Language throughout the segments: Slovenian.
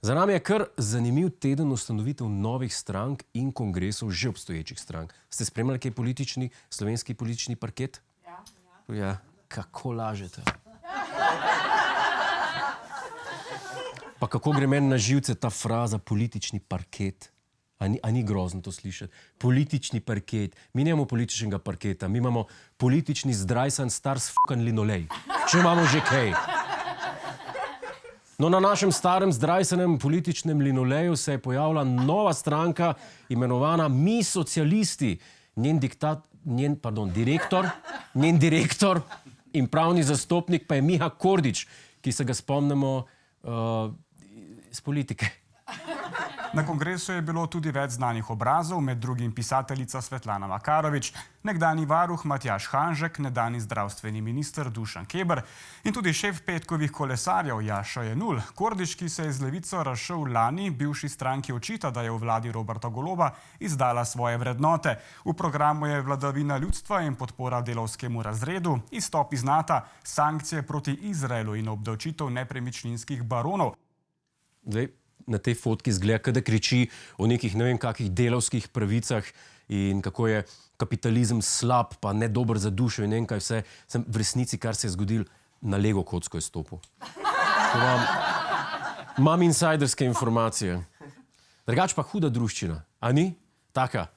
Za nami je kar zanimiv teden ustanovitev novih strank in kongresov že obstoječih strank. Ste spremljali kaj politični, slovenski politični parket? Ja. Kako lažete? Pa kako gre meni na živce ta fraza politični parket? A ni grozno to slišati? Politični parket. Mi nemamo političnega parketa, mi imamo politični zdrajsan star sfukan linolej. Če imamo že kaj. No, na našem starem zdrajsanem političnem linoleju se je pojavila nova stranka, imenovana Mi socialisti. Njen direktor in pravni zastopnik pa je Miha Kordič, ki se ga spomnimo iz politike. Na kongresu je bilo tudi več znanih obrazov, med drugim pisateljica Svetlana Makarovič, nekdanji varuh Matjaž Hanžek, nekdanji zdravstveni minister Dušan Keber in tudi šef petkovih kolesarjev Jaša Jenull. Kordič, ki se je z Levico razšel lani, bivši stranki očita, da je v vladi Roberta Goloba izdala svoje vrednote. V programu je vladavina ljudstva in podpora delavskemu razredu, izstop iz NATO, sankcije proti Izraelu in obdavčitev nepremičninskih baronov. Zdaj, na tej fotki izgleda, da kriči o nekih ne vem kakih delavskih pravicah in kako je kapitalizem slab, pa ne dober za dušo in ne vem kaj vse. Sem v resnici, kar se je zgodil, na Lego kocko je stopil. Imam insajderske informacije. Drugač pa huda druščina, a ni? Taka,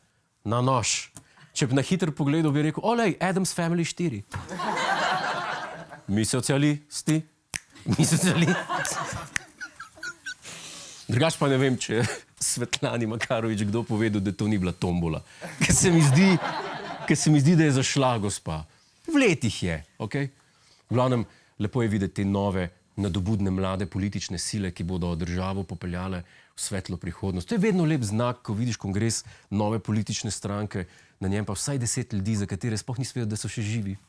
na nož. Če bi na hitro pogledal, bi rekel, olej, Addams Family 4. Mi socialisti. Drugač pa ne vem, če je Svetlani Makarovič kdo povedal, da to ni bila tombola. Ker se mi zdi, da je zašla gospa. V letih je, okej? V glavnem, lepo je videti te nove, nadobudne mlade politične sile, ki bodo državo popeljale v svetlo prihodnost. To je vedno lep znak, ko vidiš kongres nove politične stranke, na njem pa vsaj 10 ljudi, za katere sploh nisi vedel, da so še živi.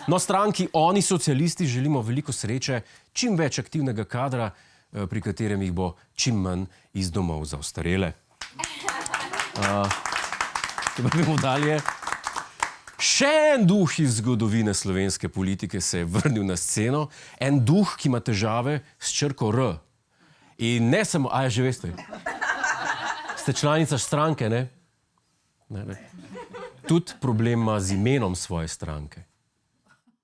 No, stranki Oni socialisti želimo veliko sreče, čim več aktivnega kadra, pri katerem jih bo čim manj iz domov za ostarele. Gremo dalje. Še en duh iz zgodovine slovenske politike se je vrnil na sceno. En duh, ki ima težave s črko R. In ne samo... že veste. Ste članica stranke, ne? Ne. Tudi problem ima z imenom svoje stranke.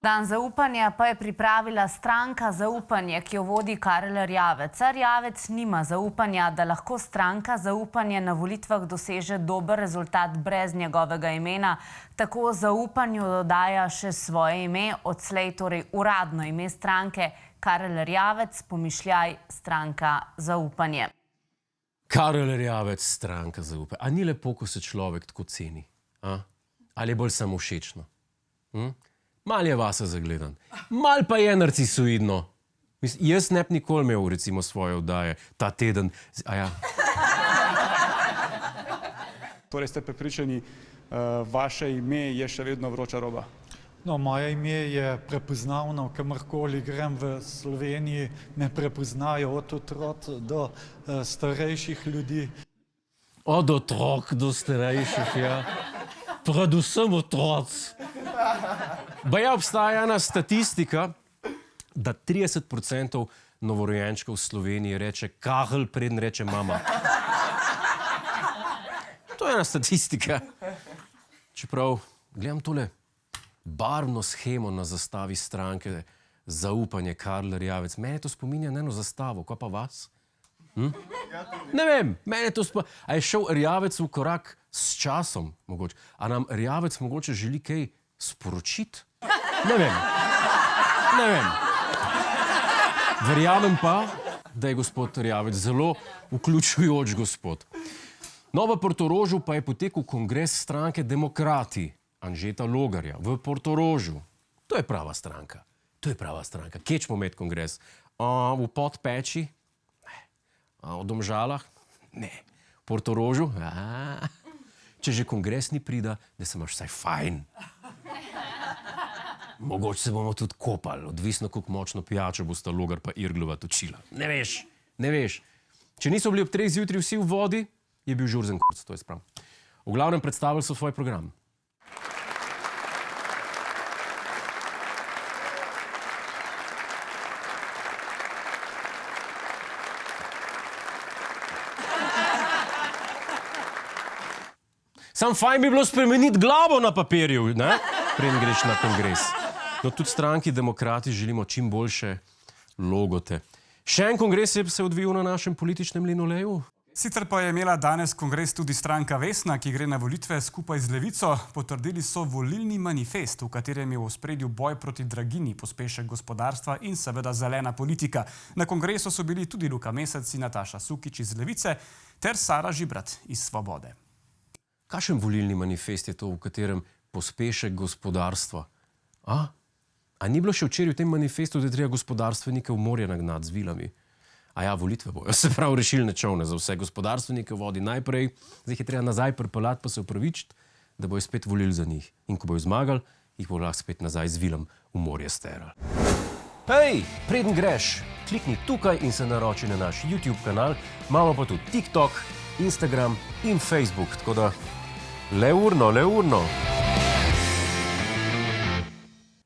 Dan zaupanja pa je pripravila stranka Zaupanje, ki jo vodi Karel Erjavec. Erjavec nima zaupanja, da lahko stranka Zaupanje na volitvah doseže dober rezultat brez njegovega imena. Tako Zaupanju dodaja še svoje ime, odslej torej uradno ime stranke Karel Erjavec, pomišljaj stranka Zaupanje. Karel Erjavec, stranka Zaupanje. A ni lepo, ko se človek tako ceni? Ali je bolj samovšečno? Mal je vase zagledan. Mal pa je narcisoidno. Jaz ne bi nikoli imel, recimo, svoje oddaje ta teden. Torej ste prepričani, vaše ime je še vedno vroča roba? No, moje ime je prepoznavno, kamorkoli grem v Sloveniji, me prepoznajo od otrok do starejših ljudi. Od otrok do starejših, ja. Predvsem otroc. Baje obstaja ena statistika, da 30% novorojenčkov v Sloveniji reče Karel, preden reče mama. To je ena statistika. Čeprav, gledam tole barvno shemo na zastavi stranke Zaupanje Karel Erjavec. Mene to spominja na eno zastavo, kaj pa vas? Ne vem, mene to spominja. A je šel Erjavec v korak s časom, mogoče? A nam Erjavec mogoče želi kaj sporočiti? Ne vem. Verjamem pa, da je gospod Erjavec zelo vključujoč gospod. No, v Portorožu pa je potekal kongres stranke Demokrati Anžeta Logarja v Portorožu. To je prava stranka. Kje ćemo imeti kongres? V Podpeči? Ne. V Domžalah? Ne. V Portorožu? Če že kongres ni prida, da se imaš vsaj fajn. Mogoče se bomo tudi kopali, odvisno, koliko močno pijačo bosta Logar pa Irglova točila. Ne veš. Če niso bili ob 3 zjutraj vsi v vodi, je bil žurzen kurc, to je sprav. V glavnem predstavili so svoj program. Sam fajn bi bilo spremeniti glavo na papirju, ne? Preden greš na kongres. No, tudi stranki Demokrati želimo čim boljše logote. Še en kongres je se odvijal na našem političnem linoleju. Sicer pa je imela danes kongres tudi stranka Vesna, ki gre na volitve skupaj z Levico. Potrdili so volilni manifest, v katerem je v ospredju boj proti draginji, pospešek gospodarstva in seveda zelena politika. Na kongresu so bili tudi Luka Mesec in Nataša Sukič iz Levice ter Sara Žibrat iz Svobode. Kakšen volilni manifest je to, v katerem pospešek gospodarstva? A ni bilo še včeraj v tem manifestu, da je treba gospodarstvenike v morje nagnati z vilami? A ja, volitve bojo, se pravi rešilne čovne za vse gospodarstvenike vodi najprej, zdaj jih je treba nazaj pripeljati pa se upravičiti, da bojo spet volili za njih. In ko bojo zmagali, jih bo lahko spet nazaj z vilam v morje sterali. Hej, preden greš, klikni tukaj in se naroči na naš YouTube kanal, imamo pa tudi TikTok, Instagram in Facebook, tako da le urno.